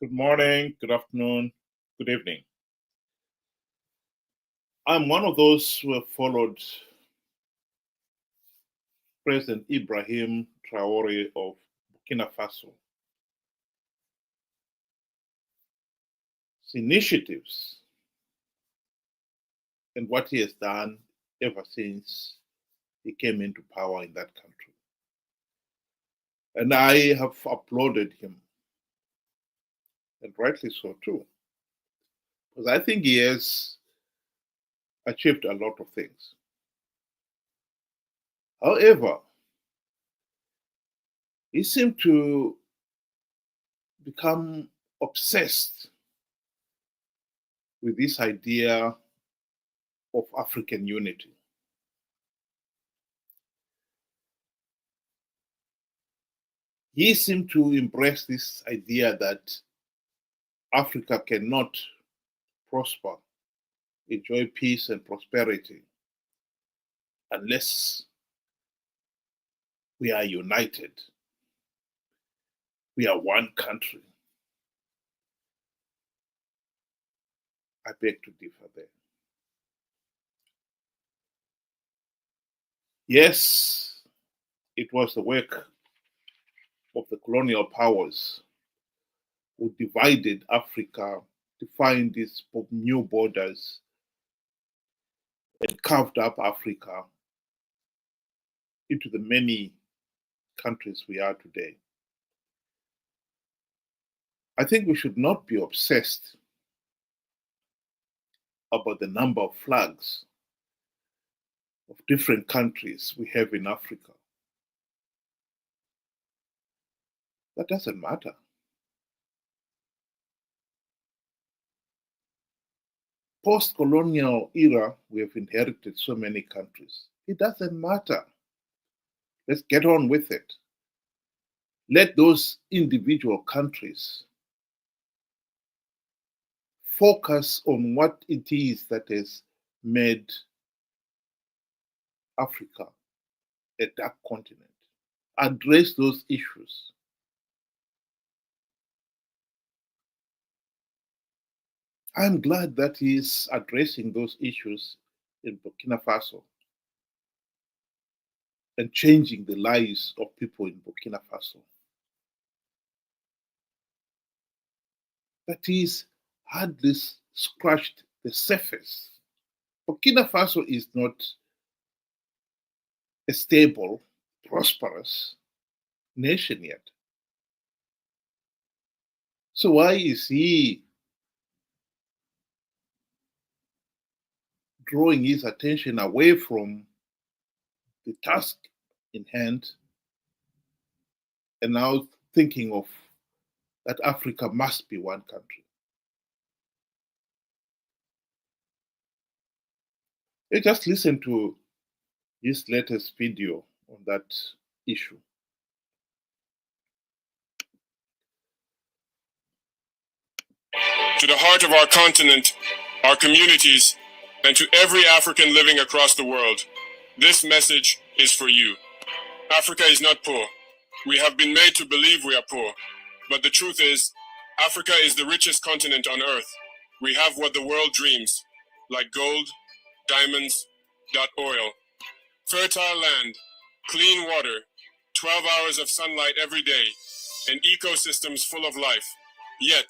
Good morning, good afternoon, good evening. I'm one of those who have followed President Ibrahim Traore of Burkina Faso. His initiatives and what he has done ever since he came into power in that country. And I have applauded him, and rightly so too, because I think he has achieved a lot of things. However, he seemed to become obsessed with this idea of African unity. He seemed to embrace this idea that Africa cannot prosper, enjoy peace and prosperity unless we are united. We are one country. I beg to differ there. Yes, it was the work of the colonial powers who divided Africa, defined these new borders, and carved up Africa into the many countries we are today. I think we should not be obsessed about the number of flags of different countries we have in Africa. That doesn't matter. Post-colonial era, we have inherited so many countries. It doesn't matter. Let's get on with it. Let those individual countries focus on what it is that has made Africa a dark continent. Address those issues. I'm glad that he is addressing those issues in Burkina Faso and changing the lives of people in Burkina Faso. But he's hardly scratched the surface. Burkina Faso is not a stable, prosperous nation yet. So why is he drawing his attention away from the task in hand and now thinking of that Africa must be one country? Just listen to his latest video on that issue. To the heart of our continent, our communities, and to every African living across the world, this message is for you. Africa is not poor. We have been made to believe we are poor. But the truth is, Africa is the richest continent on earth. We have what the world dreams, like gold, diamonds, oil, fertile land, clean water, 12 hours of sunlight every day, and ecosystems full of life. Yet,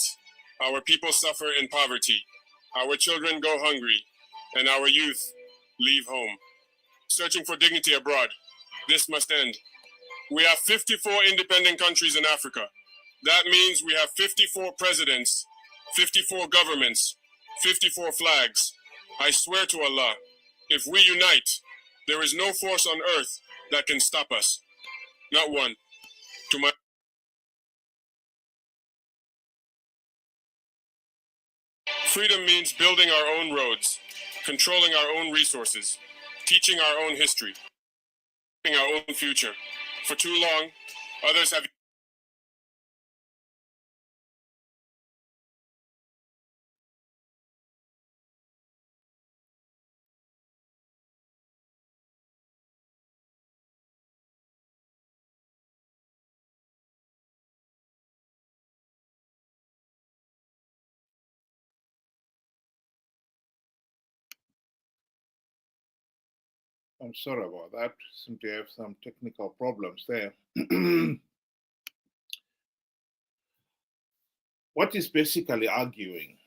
our people suffer in poverty, our children go hungry, and our youth leave home. Searching for dignity abroad, this must end. We have 54 independent countries in Africa. That means we have 54 presidents, 54 governments, 54 flags. I swear to Allah, if we unite, there is no force on earth that can stop us. Not one. To my Freedom means building our own roads, controlling our own resources, teaching our own history, our own future. For too long, others have I'm sorry about that. Seem to have some technical problems there. What is basically arguing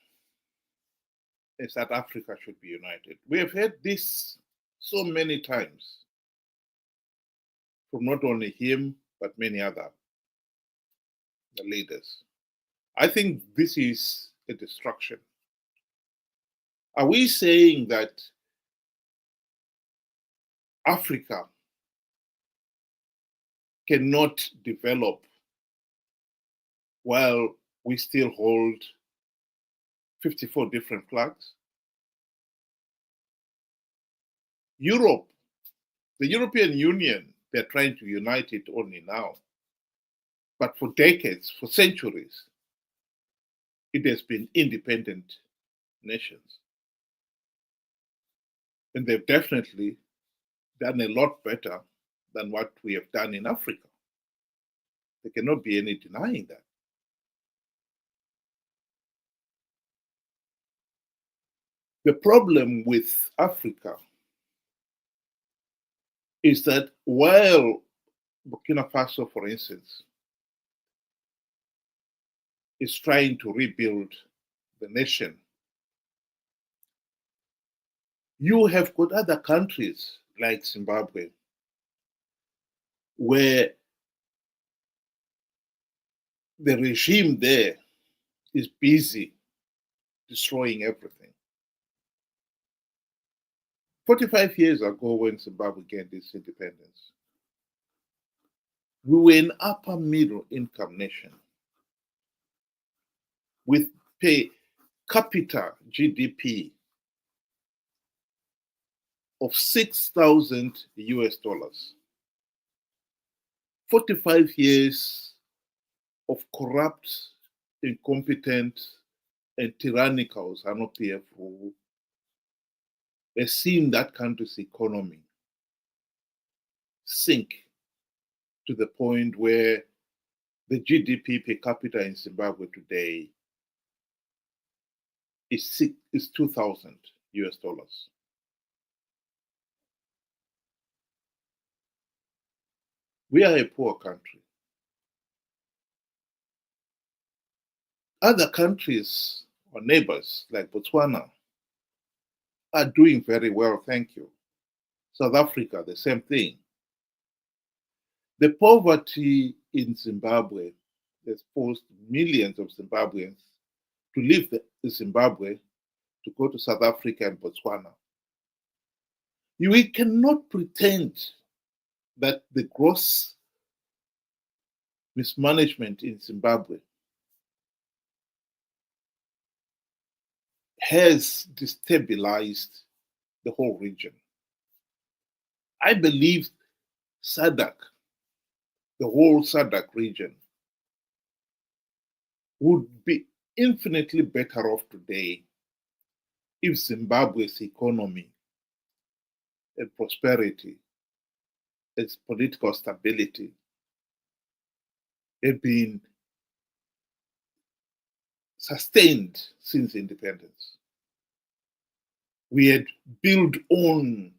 is that Africa should be united. We have heard this so many times from not only him, but many other leaders. I think this is a distraction. Are we saying that Africa cannot develop while we still hold 54 different flags? Europe, the European Union, they're trying to unite it only now. But for decades, for centuries, it has been independent nations. And they've definitely done a lot better than what we have done in Africa. There cannot be any denying that. The problem with Africa is that while Burkina Faso, for instance, is trying to rebuild the nation, you have got other countries like Zimbabwe where the regime there is busy destroying everything. 45 years ago, when Zimbabwe gained its independence, we were an upper middle income nation with per capita GDP of 6,000 US dollars. 45 years of corrupt, incompetent, and tyrannical ZANU-PF rule has seen that country's economy sink to the point where the GDP per capita in Zimbabwe today is 2,000 US dollars. We are a poor country. Other countries or neighbors like Botswana are doing very well, thank you. South Africa, the same thing. The poverty in Zimbabwe has forced millions of Zimbabweans to leave Zimbabwe to go to South Africa and Botswana. We cannot pretend that the gross mismanagement in Zimbabwe has destabilized the whole region. I believe SADC, the whole SADC region, would be infinitely better off today if Zimbabwe's economy and prosperity, its political stability, had been sustained since independence. We had built on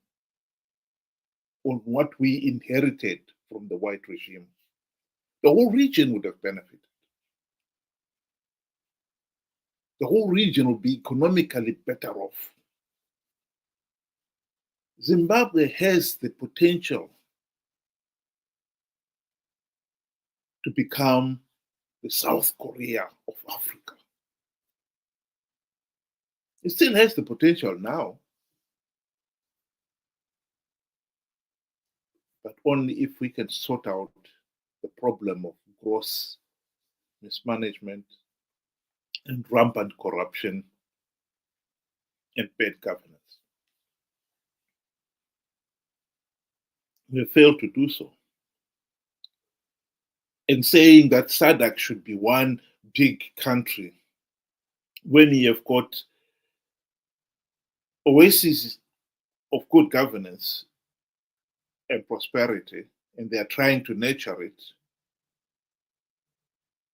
what we inherited from the white regime. The whole region would have benefited. The whole region would be economically better off. Zimbabwe has the potential to become the South Korea of Africa. It still has the potential now, but only if we can sort out the problem of gross mismanagement and rampant corruption and bad governance. We failed to do so. And saying that SADC should be one big country when you have got oases of good governance and prosperity, and they are trying to nurture it.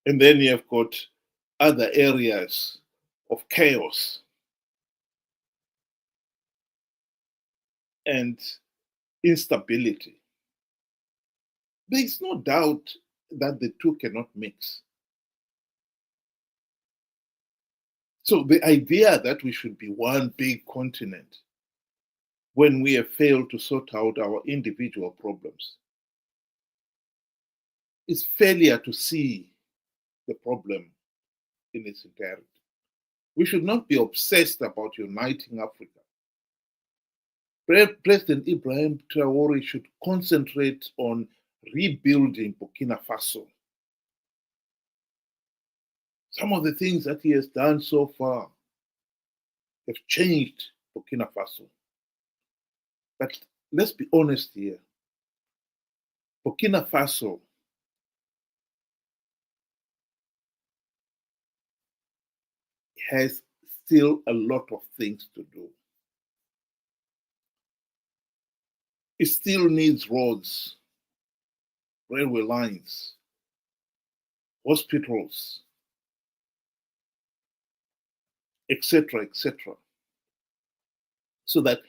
And then you have got other areas of chaos and instability. There is no doubt that the two cannot mix. So the idea that we should be one big continent when we have failed to sort out our individual problems is failure to see the problem in its entirety. We should not be obsessed about uniting Africa. President Ibrahim Traore should concentrate on rebuilding Burkina Faso. Some of the things that he has done so far have changed Burkina Faso. But let's be honest here. Burkina Faso has still a lot of things to do. It still needs roads, railway lines, hospitals, etc., so that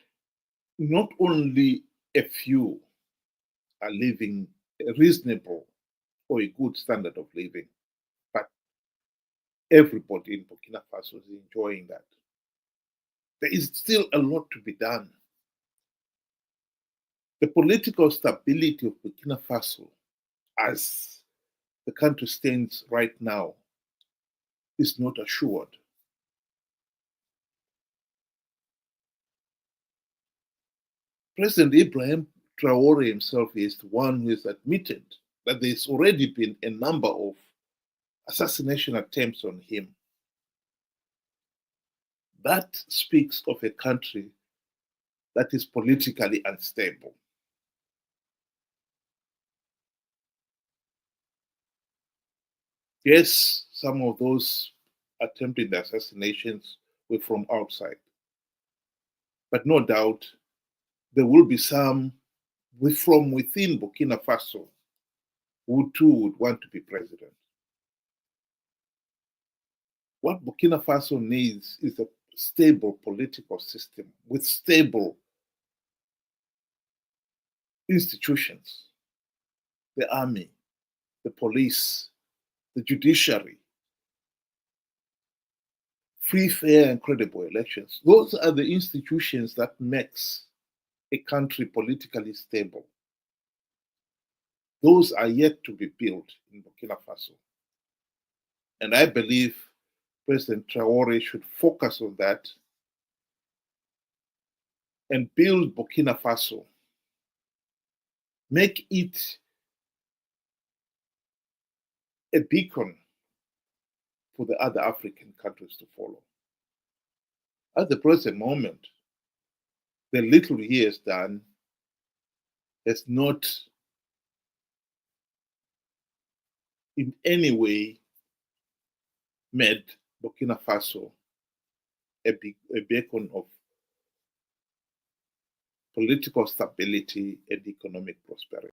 not only a few are living a reasonable or a good standard of living, but everybody in Burkina Faso is enjoying that. There is still a lot to be done. The political stability of Burkina Faso, as the country stands right now, is not assured. President Ibrahim Traore himself is the one who has admitted that there's already been a number of assassination attempts on him. That speaks of a country that is politically unstable. Yes, some of those attempted assassinations were from outside, but no doubt there will be some from within Burkina Faso who too would want to be president. What Burkina Faso needs is a stable political system with stable institutions, the army, the police, the judiciary, free, fair, and credible elections. Those are the institutions that makes a country politically stable. Those are yet to be built in Burkina Faso. And I believe President Traore should focus on that and build Burkina Faso. Make it a beacon for the other African countries to follow. At the present moment, the little he has done has not in any way made Burkina Faso a beacon of political stability and economic prosperity.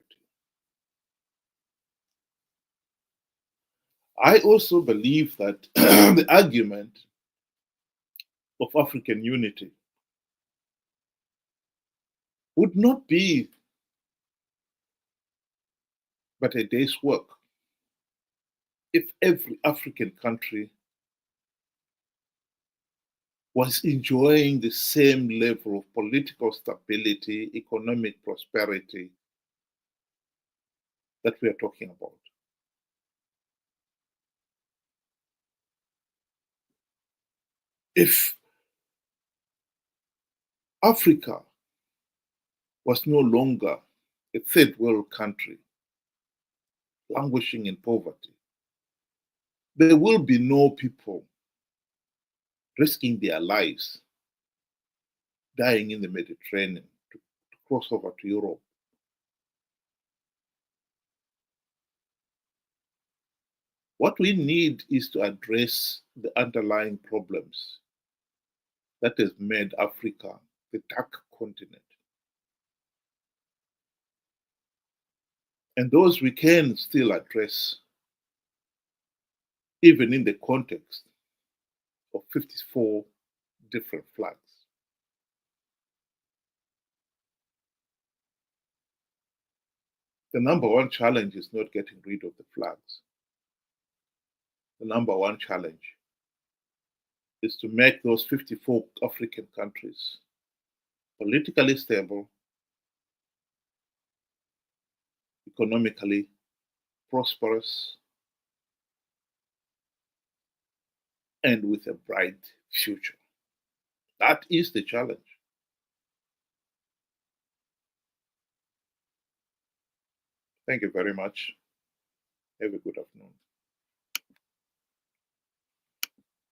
I also believe that the argument of African unity would not be but a day's work if every African country was enjoying the same level of political stability, economic prosperity that we are talking about. If Africa was no longer a third world country languishing in poverty, there will be no people risking their lives, dying in the Mediterranean to cross over to Europe. What we need is to address the underlying problems that has made Africa the dark continent. And those we can still address, even in the context of 54 different flags. The number one challenge is not getting rid of the flags. The number one challenge is to make those 54 African countries politically stable, economically prosperous, and with a bright future. That is the challenge. Thank you very much. Have a good afternoon.